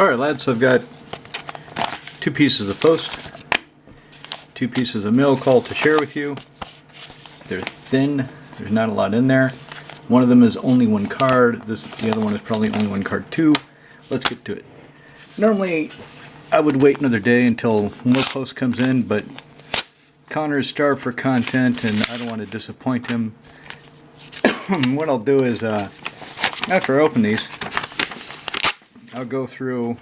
Alright lads, so I've got 2 pieces of post, 2 pieces of mail call to share with you. They're thin, there's not a lot in there. One of them is only 1 card, the other one is probably only 1 card too. Let's get to it. Normally I would wait another day until more post comes in, but Connor is starved for content and I don't want to disappoint him. What I'll do is, after I open these, I'll go through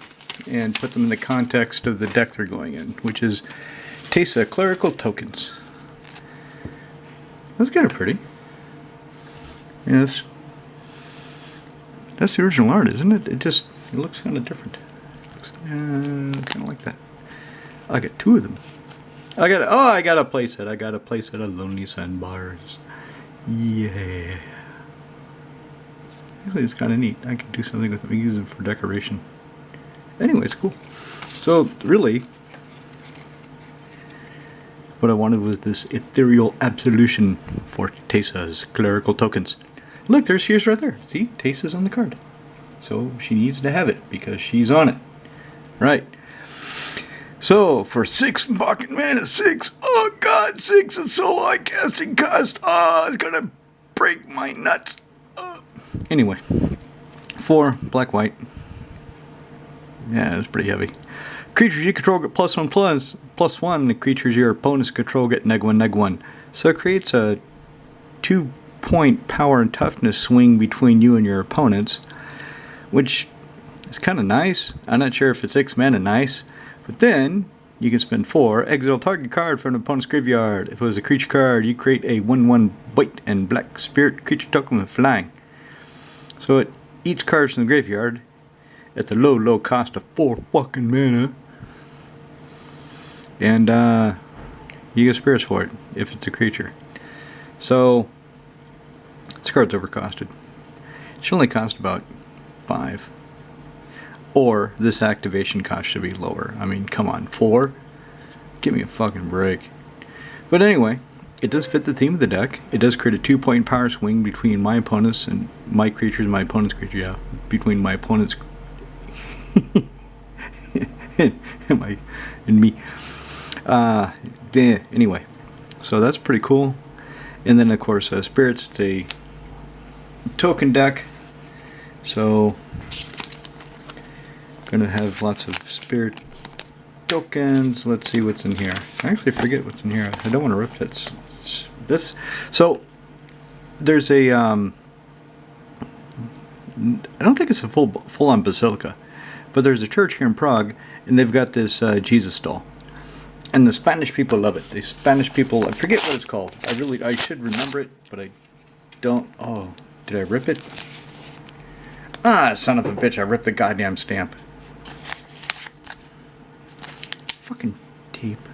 and put them in the context of the deck they're going in, which is Teysa Clerical Tokens. That's kind of pretty. Yes, that's the original art, isn't it? It looks kind of different. Looks kind of like that. I got 2 of them. I got a playset. I got a playset of Lonely Sandbars. Yeah. Actually, it's kind of neat. I could do something with them. Use them for decoration. Anyway, it's cool. So, really, what I wanted was this ethereal absolution for Teysa's Clerical Tokens. Look, she's right there. See? Teysa's on the card. So, she needs to have it because she's on it. Right. So, for 6 fucking mana, 6. Oh god, 6 is so high casting cost. Oh, it's gonna break my nuts. Anyway, 4 black white. Yeah, it's pretty heavy. Creatures you control get +1/+1. The creatures your opponents control get -1/-1. So it creates a 2-point power and toughness swing between you and your opponents, which is kind of nice. I'm not sure if it's 6 mana nice, but then you can spend 4, exile target card from an opponent's graveyard. If it was a creature card, you create a 1/1 white and black spirit creature token with flying. So it eats cards from the graveyard at the low cost of 4 fucking mana. And you get spirits for it if it's a creature. So this card's overcosted. It should only cost about 5. Or this activation cost should be lower. I mean, come on, 4? Give me a fucking break. But anyway, it does fit the theme of the deck. It does create a 2-point power swing between my opponents and my creatures and my opponent's creature. Yeah, between my opponent's and me. Anyway, so that's pretty cool. And then of course, spirits. It's a token deck, so gonna have lots of spirit tokens. Let's see what's in here. I actually forget what's in here. I don't want to rip this. So there's a I don't think it's a full-on basilica, but there's a church here in Prague, and they've got this Jesus doll, and the Spanish people love it. The Spanish people, I forget what it's called. I should remember it, but I don't. Oh, did I rip it? Ah, son of a bitch! I ripped the goddamn stamp. Fucking tape.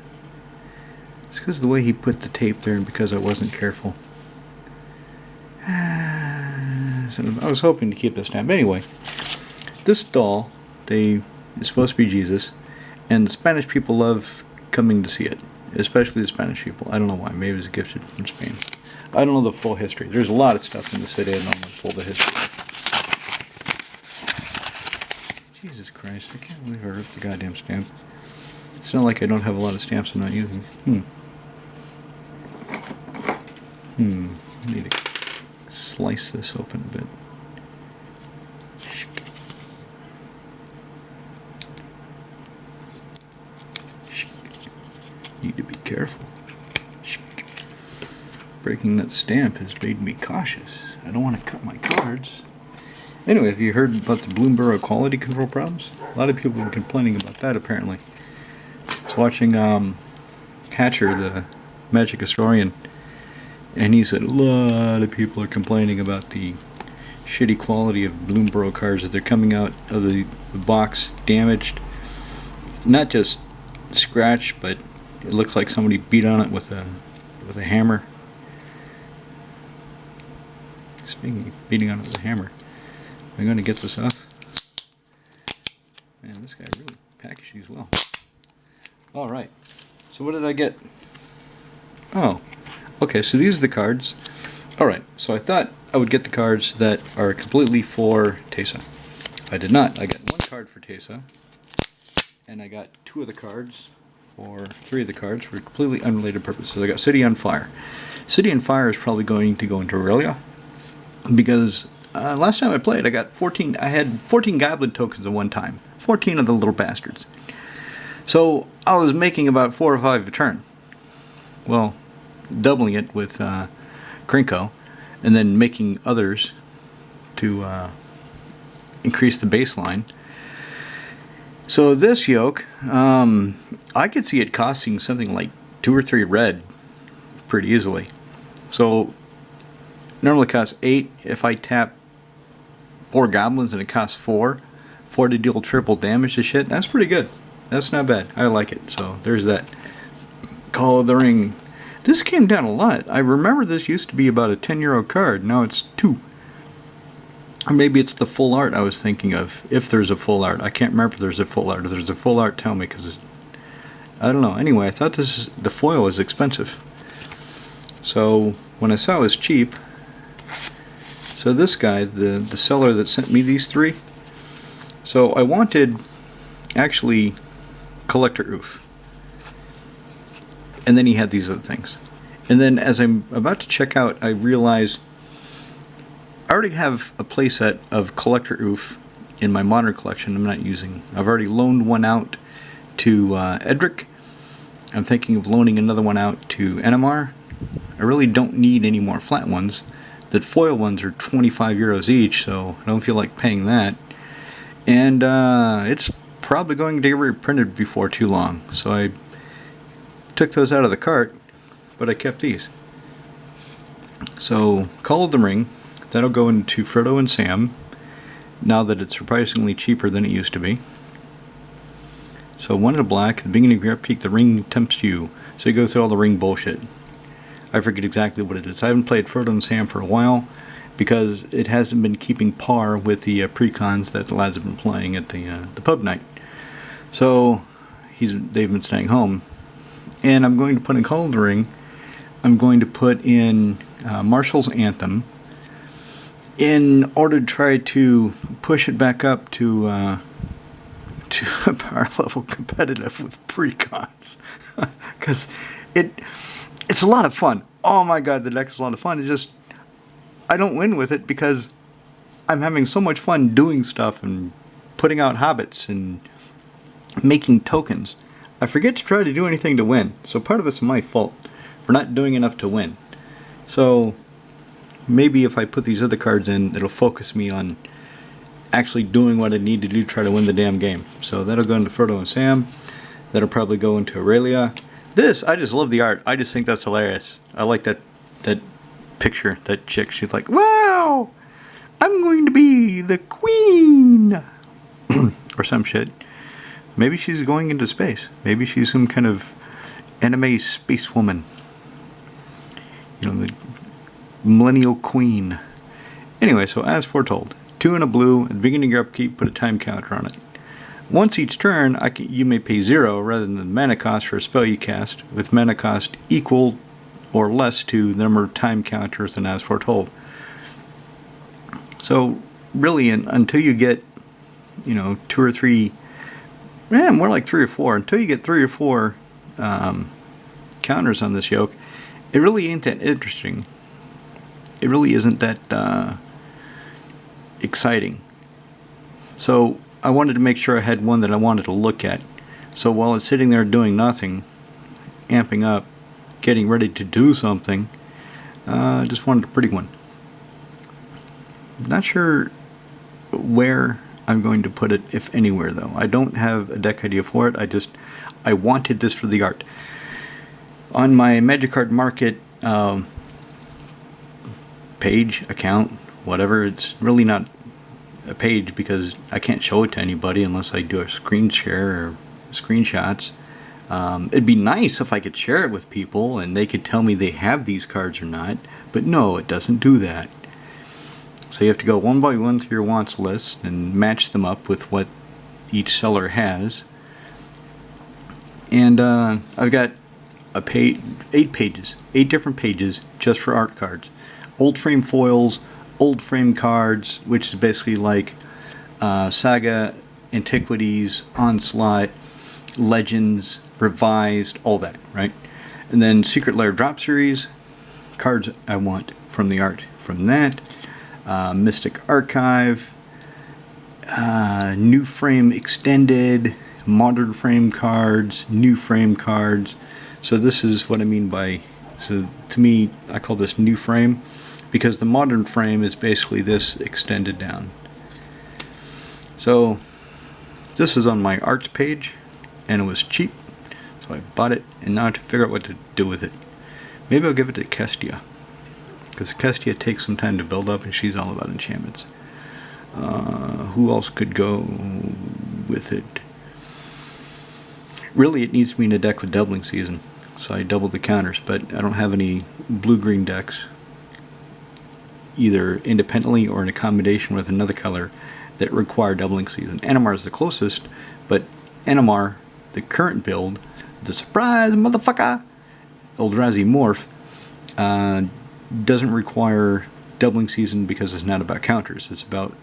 It's because of the way he put the tape there and because I wasn't careful. So I was hoping to keep this stamp. Anyway, this doll, it's supposed to be Jesus, and the Spanish people love coming to see it, especially the Spanish people. I don't know why. Maybe it was gifted from Spain. I don't know the full history. There's a lot of stuff in the city I don't know the history of. Jesus Christ, I can't believe I ripped the goddamn stamp. It's not like I don't have a lot of stamps I'm not using. I need to slice this open a bit. Need to be careful. Breaking that stamp has made me cautious. I don't want to cut my cards. Anyway, have you heard about the Bloomberg quality control problems? A lot of people have been complaining about that apparently. I was watching Hatcher, the Magic historian, and he said a lot of people are complaining about the shitty quality of Bloomberg cards, that they're coming out of the box damaged. Not just scratched, but it looks like somebody beat on it with a hammer. Speaking of beating on it with a hammer, am I going to get this off? Man, this guy really packaged these well. Alright, so what did I get? Oh, okay, so these are the cards. Alright, so I thought I would get the cards that are completely for Teysa. I did not. I got 1 card for Teysa, and I got three of the cards for completely unrelated purposes. I got City on Fire. City on Fire is probably going to go into Aurelia, because last time I played, I had 14 Goblin tokens at one time. 14 of the little bastards. So I was making about 4 or 5 a turn. Well, doubling it with Krenko, and then making others to increase the baseline. So this yoke, I could see it costing something like 2 or 3 red pretty easily. So normally costs 8. If I tap 4 goblins and it costs 4 to deal triple damage to shit, that's pretty good. That's not bad. I like it. So there's that. Call of the Ring. This came down a lot. I remember this used to be about a €10 card. Now it's 2. Or maybe it's the full art I was thinking of. If there's a full art. I can't remember if there's a full art. If there's a full art, tell me, because I don't know. Anyway, I thought the foil was expensive. So when I saw it was cheap, so this guy, the seller that sent me these 3, so I wanted actually Collector Oof, and then he had these other things, and then as I'm about to check out, I realize I already have a playset of Collector Oof in my Modern collection. I'm not using. I've already loaned one out to Edric. I'm thinking of loaning another one out to NMR. I really don't need any more flat ones. The foil ones are €25 each, so I don't feel like paying that. And it's probably going to get reprinted before too long. So I took those out of the cart, but I kept these. So Call of the Ring, that'll go into Frodo and Sam, now that it's surprisingly cheaper than it used to be. So 1 in a black, at the beginning of your upkeep, the ring tempts you. So you go through all the ring bullshit. I forget exactly what it is. I haven't played Frodo and Sam for a while, because it hasn't been keeping par with the precons that the lads have been playing at the pub night. So they've been staying home, and I'm going to put in Call of the Ring. I'm going to put in Marshall's Anthem in order to try to push it back up to a power level competitive with precons, because it's a lot of fun. Oh my god, the deck is a lot of fun. It's just I don't win with it because I'm having so much fun doing stuff and putting out hobbits and making tokens. I forget to try to do anything to win. So part of it's my fault for not doing enough to win. So maybe if I put these other cards in, it'll focus me on actually doing what I need to do to try to win the damn game. So that'll go into Frodo and Sam. That'll probably go into Aurelia. This, I just love the art. I just think that's hilarious. I like that picture, that chick. She's like, wow, I'm going to be the queen. Or some shit. Maybe she's going into space. Maybe she's some kind of anime space woman. You know, the millennial queen. Anyway, so as foretold, 2 in a blue, at the beginning of your upkeep, put a time counter on it. Once each turn, you may pay 0 rather than the mana cost for a spell you cast, with mana cost equal or less to the number of time counters than as foretold. So really, until you get, 2 or 3, more like 3 or 4, until you get 3 or 4 counters on this yoke, it really ain't that interesting. It really isn't that exciting. So I wanted to make sure I had one that I wanted to look at. So while it's sitting there doing nothing, amping up, getting ready to do something, I just wanted a pretty one. Not sure where I'm going to put it, if anywhere, though. I don't have a deck idea for it. I wanted this for the art. On my Magic Card Market page, account, whatever, it's really not a page because I can't show it to anybody unless I do a screen share or screenshots. It'd be nice if I could share it with people and they could tell me they have these cards or not, but no, it doesn't do that. So you have to go one by one through your wants list and match them up with what each seller has. And I've got a page, 8 different pages just for art cards. Old frame foils, old frame cards, which is basically like Saga Antiquities, Onslaught, Legends, Revised, all that, right? And then Secret Lair Drop Series, cards I want from the art from that. Mystic Archive, New Frame Extended, Modern Frame cards, New Frame cards. So this is what I mean by, so to me, I call this New Frame, because the Modern Frame is basically this extended down. So this is on my arts page, and it was cheap, so I bought it, and now I have to figure out what to do with it. Maybe I'll give it to Kestia, because Kestia takes some time to build up, and she's all about enchantments. Who else could go with it? Really, it needs to be in a deck with Doubling Season, so I doubled the counters, but I don't have any blue-green decks, either independently or in a combination with another color, that require Doubling Season. Animar is the closest, but Animar, the current build, the surprise motherfucker, Eldrazi Morph, doesn't require Doubling Season because it's not about counters. It's about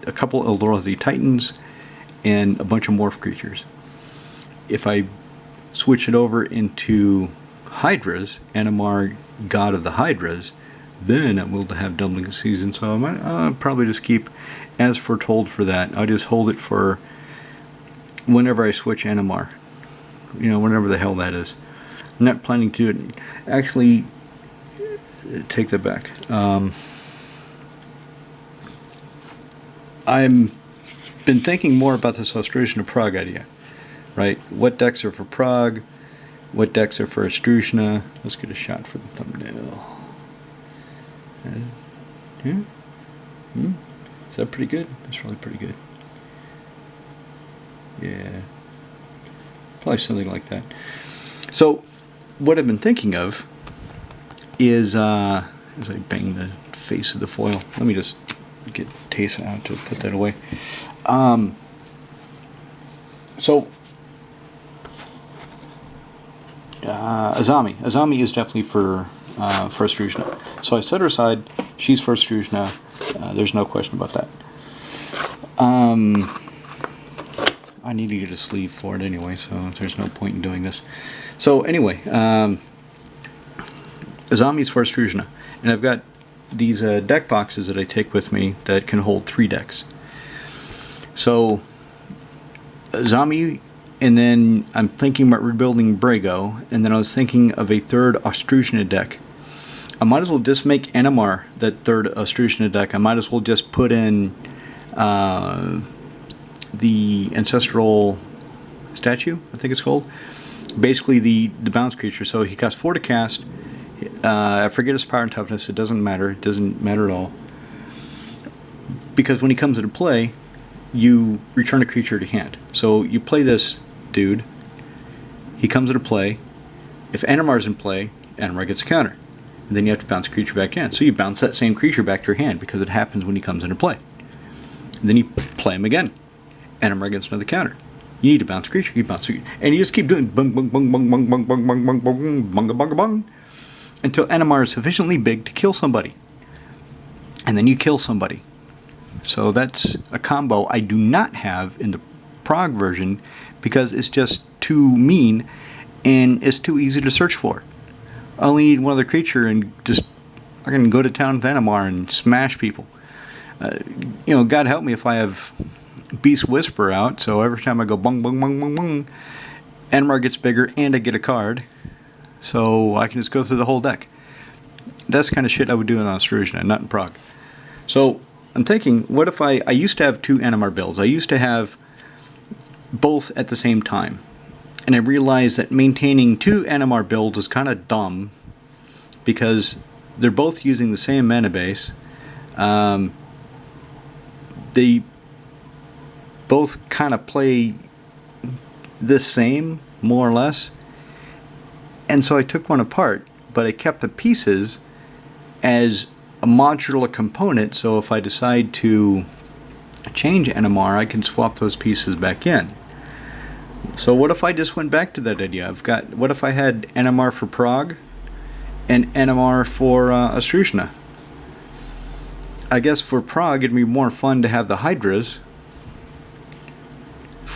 a couple Eldrazi Titans and a bunch of Morph creatures. If I switch it over into Hydras, Animar, God of the Hydras, then I'm able to have Doubling Season. So I might probably just keep As Foretold for that. I'll just hold it for whenever I switch Animar. You know, whenever the hell that is. I'm not planning to do it. Actually, take that back. I'm been thinking more about this Astrusna Prague idea. Right? What decks are for Prague? What decks are for Astrusna? Let's get a shot for the thumbnail. Yeah? Is that pretty good? That's probably pretty good. Yeah. Probably something like that. So, what I've been thinking of is, as I bang the face of the foil, let me just get Teysa out to put that away. Azami. Azami is definitely for Astrusna. So I set her aside. She's for Astrusna. There's no question about that. I need to get a sleeve for it anyway, so there's no point in doing this. So anyway, Azami is for Astrusna. And I've got these deck boxes that I take with me that can hold 3 decks. So Azami, and then I'm thinking about rebuilding Brago, and then I was thinking of a third Astrusna deck. I might as well just make Animar that third Astrusna deck. I might as well just put in the Ancestral Statue, I think it's called. Basically the bounce creature. So he costs 4 to cast. I forget his power and toughness. It doesn't matter. It doesn't matter at all. Because when he comes into play, you return a creature to hand. So you play this dude. He comes into play. If Animar's in play, Animar gets a counter. And then you have to bounce a creature back in. So you bounce that same creature back to your hand because it happens when he comes into play. And then you play him again. Animar gets another counter. You need to bounce a creature. You bounce a creature. And you just keep doing bung bung bung bung bung bung bung bung bung bung bung bung bung until Animar is sufficiently big to kill somebody. And then you kill somebody. So that's a combo I do not have in the Prague version because it's just too mean and it's too easy to search for. I only need one other creature and just I can go to town with Animar and smash people. You know, God help me if I have Beast Whisper out, so every time I go bung bung bung bung bung, Animar gets bigger and I get a card, so I can just go through the whole deck. That's the kind of shit I would do in Astrusna, not in Prague. So I'm thinking, what if I used to have 2 Animar builds. I used to have both at the same time. And I realized that maintaining 2 Animar builds is kind of dumb because they're both using the same mana base. They both kind of play the same, more or less. And so I took one apart, but I kept the pieces as a modular component, so if I decide to change Animar, I can swap those pieces back in. So what if I just went back to that idea? What if I had Animar for Prague and Animar for Astrusna? I guess for Prague it'd be more fun to have the Hydras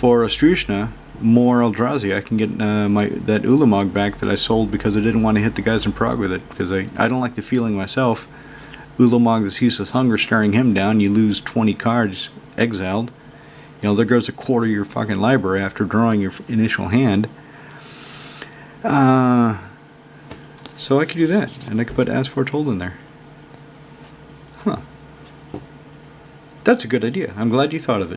for Astrushna, more Eldrazi, I can get that Ulamog back that I sold because I didn't want to hit the guys in Prague with it, because I don't like the feeling myself. Ulamog, this useless hunger, staring him down, you lose 20 cards exiled. You know, there goes a quarter of your fucking library after drawing your initial hand. So I could do that, and I could put As Foretold in there. Huh. That's a good idea. I'm glad you thought of it.